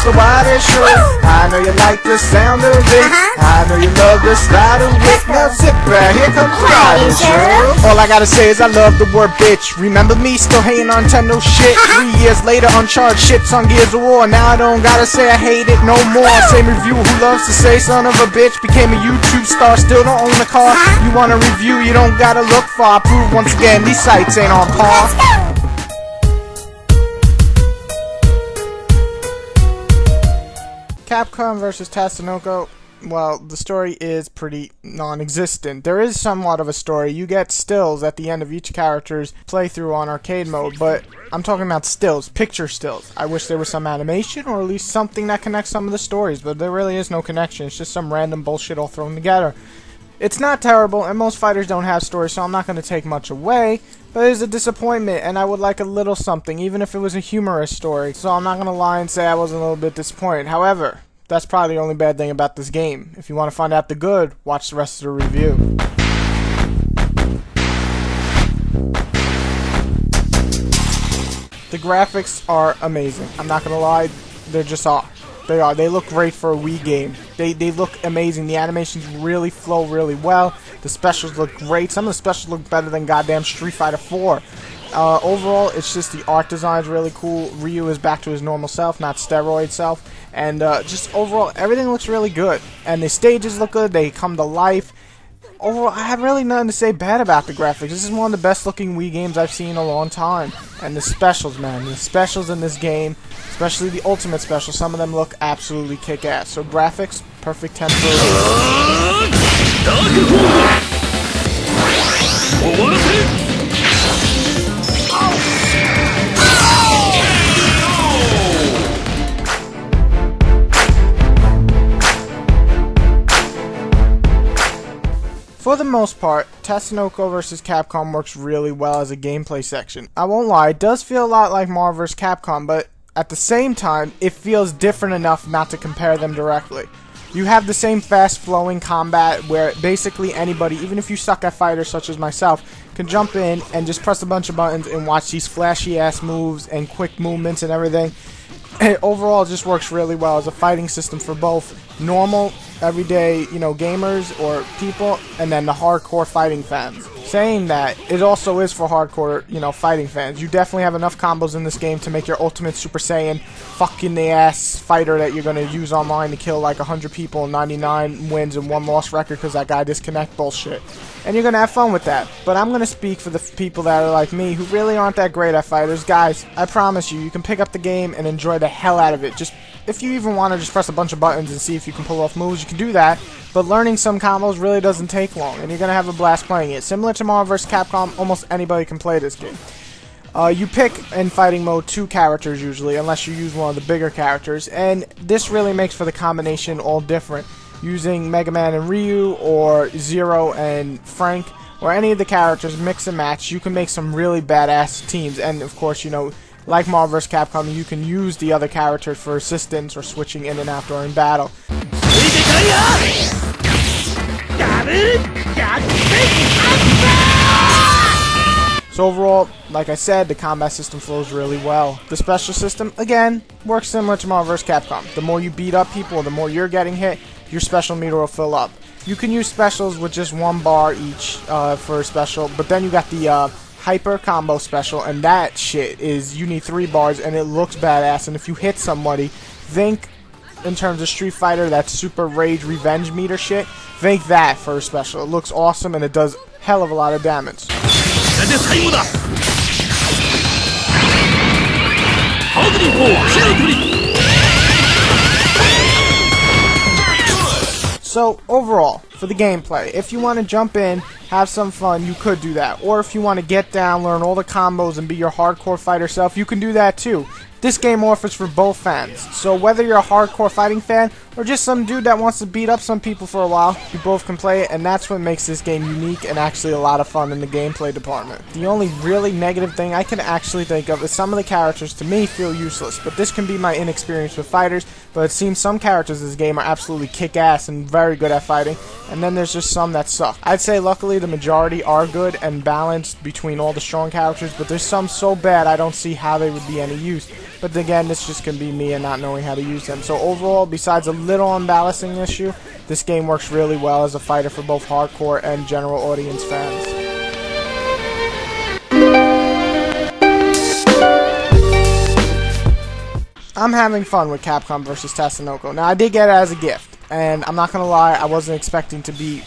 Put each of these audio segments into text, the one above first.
the widest show. I know you like the sound of it. I know you love the style of it. Now sit back, here comes the riding show. All I gotta say is I love the word bitch. Remember me still hating on Nintendo shit? 3 years later, Uncharted shits on Gears of War. Now I don't gotta say I hate it no more. Same review who loves to say son of a bitch became a YouTube star, still don't own a car. You want a review, you don't gotta look far. Prove once again these sites ain't on par. Capcom versus Tatsunoko. Well, the story is pretty non-existent. There is somewhat of a story. You get stills at the end of each character's playthrough on arcade mode, but I'm talking about stills, picture stills. I wish there was some animation or at least something that connects some of the stories, but there really is no connection. It's just some random bullshit all thrown together. It's not terrible, and most fighters don't have stories, so I'm not going to take much away, but it is a disappointment, and I would like a little something, even if it was a humorous story, so I'm not going to lie and say I was a little bit disappointed. However, that's probably the only bad thing about this game. If you want to find out the good, watch the rest of the review. The graphics are amazing. I'm not going to lie, they're just are. They are. They look great for a Wii game. They look amazing. The animations really flow really well. The specials look great. Some of the specials look better than goddamn Street Fighter 4. Overall, it's just the art design is really cool. Ryu is back to his normal self, not steroid self. And just overall, everything looks really good. And the stages look good. They come to life. Overall, I have really nothing to say bad about the graphics. This is one of the best looking Wii games I've seen in a long time. And the specials, man. The specials in this game, especially the Ultimate Special, some of them look absolutely kick-ass. So graphics, perfect 10 for For the most part, Tatsunoko vs. Capcom works really well as a gameplay section. I won't lie, it does feel a lot like Marvel vs. Capcom, but at the same time, it feels different enough not to compare them directly. You have the same fast-flowing combat where basically anybody, even if you suck at fighters such as myself, can jump in and just press a bunch of buttons and watch these flashy-ass moves and quick movements and everything. It overall just works really well as a fighting system for both normal, everyday, gamers or people, and then the hardcore fighting fans. Saying that, it also is for hardcore, fighting fans. You definitely have enough combos in this game to make your Ultimate Super Saiyan fucking the ass fighter that you're gonna use online to kill like 100 people and 99 wins and 1 loss record because that guy disconnect bullshit. And you're gonna have fun with that. But I'm gonna speak for the people that are like me who really aren't that great at fighters. Guys, I promise you can pick up the game and enjoy the hell out of it. Just if you even want to just press a bunch of buttons and see if you can pull off moves, you can do that. But learning some combos really doesn't take long, and you're going to have a blast playing it. Similar to Marvel vs. Capcom, almost anybody can play this game. You pick, in fighting mode, 2 characters usually, unless you use one of the bigger characters, and this really makes for the combination all different. Using Megaman and Ryu, or Zero and Frank, or any of the characters, mix and match, you can make some really badass teams, and of course, like Marvel vs. Capcom, you can use the other characters for assistance or switching in and out during battle. So overall, like I said, the combat system flows really well. The special system, again, works similar to Marvel vs. Capcom. The more you beat up people, the more you're getting hit, your special meter will fill up. You can use specials with just 1 bar each for a special, but then you got the Hyper Combo Special, and that shit is, you need 3 bars, and it looks badass, and if you hit somebody, think in terms of Street Fighter, that Super Rage Revenge meter shit, think that for a special. It looks awesome, and it does hell of a lot of damage. So, overall, for the gameplay, if you want to jump in, have some fun, you could do that. Or if you want to get down, learn all the combos, and be your hardcore fighter self, you can do that too. This game offers for both fans, so whether you're a hardcore fighting fan or just some dude that wants to beat up some people for a while, you both can play it, and that's what makes this game unique and actually a lot of fun in the gameplay department. The only really negative thing I can actually think of is some of the characters to me feel useless, but this can be my inexperience with fighters, but it seems some characters in this game are absolutely kick-ass and very good at fighting, and then there's just some that suck. I'd say luckily the majority are good and balanced between all the strong characters, but there's some so bad I don't see how they would be any use. but again, this just can be me and not knowing how to use them. So overall, besides a little unbalancing issue, this game works really well as a fighter for both hardcore and general audience fans. I'm having fun with Capcom vs. Tatsunoko. Now, I did get it as a gift, and I'm not going to lie, I wasn't expecting to be,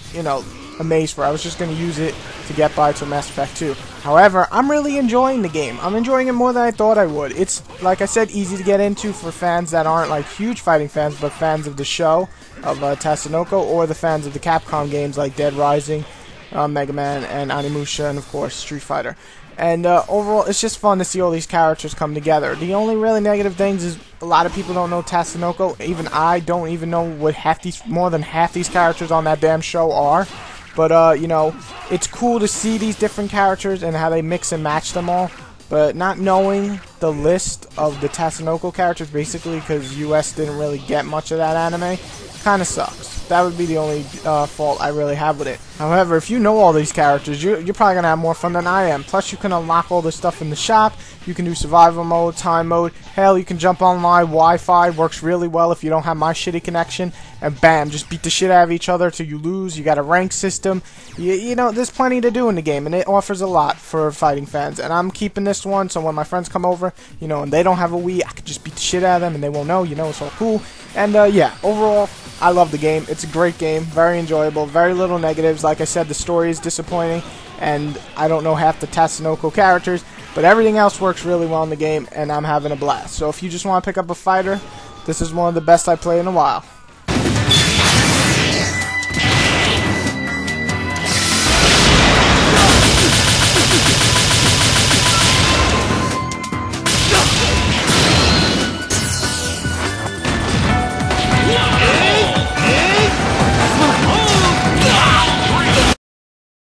amazed for it. I was just going to use it to get by to Mass Effect 2. However, I'm really enjoying the game. I'm enjoying it more than I thought I would. It's, like I said, easy to get into for fans that aren't like huge fighting fans, but fans of the show, of Tatsunoko, or the fans of the Capcom games like Dead Rising, Megaman, and Onimusha, and of course, Street Fighter. And overall, it's just fun to see all these characters come together. The only really negative things is a lot of people don't know Tatsunoko. Even I don't even know what more than half these characters on that damn show are. But, it's cool to see these different characters and how they mix and match them all. But not knowing the list of the Tatsunoko characters, basically, because US didn't really get much of that anime, kind of sucks. That would be the only fault I really have with it. However, if you know all these characters, you're probably going to have more fun than I am. Plus, you can unlock all this stuff in the shop. You can do survival mode, time mode. Hell, you can jump online. Wi-Fi works really well if you don't have my shitty connection. And bam, just beat the shit out of each other till you lose. You got a rank system. There's plenty to do in the game, and it offers a lot for fighting fans. And I'm keeping this one, so when my friends come over, and they don't have a Wii, I can just beat the shit out of them, and they won't know. It's all cool. And yeah, overall, I love the game. It's a great game, very enjoyable, very little negatives. Like I said, the story is disappointing, and I don't know half the Tatsunoko characters, but everything else works really well in the game, and I'm having a blast. So if you just want to pick up a fighter, this is one of the best I play in a while.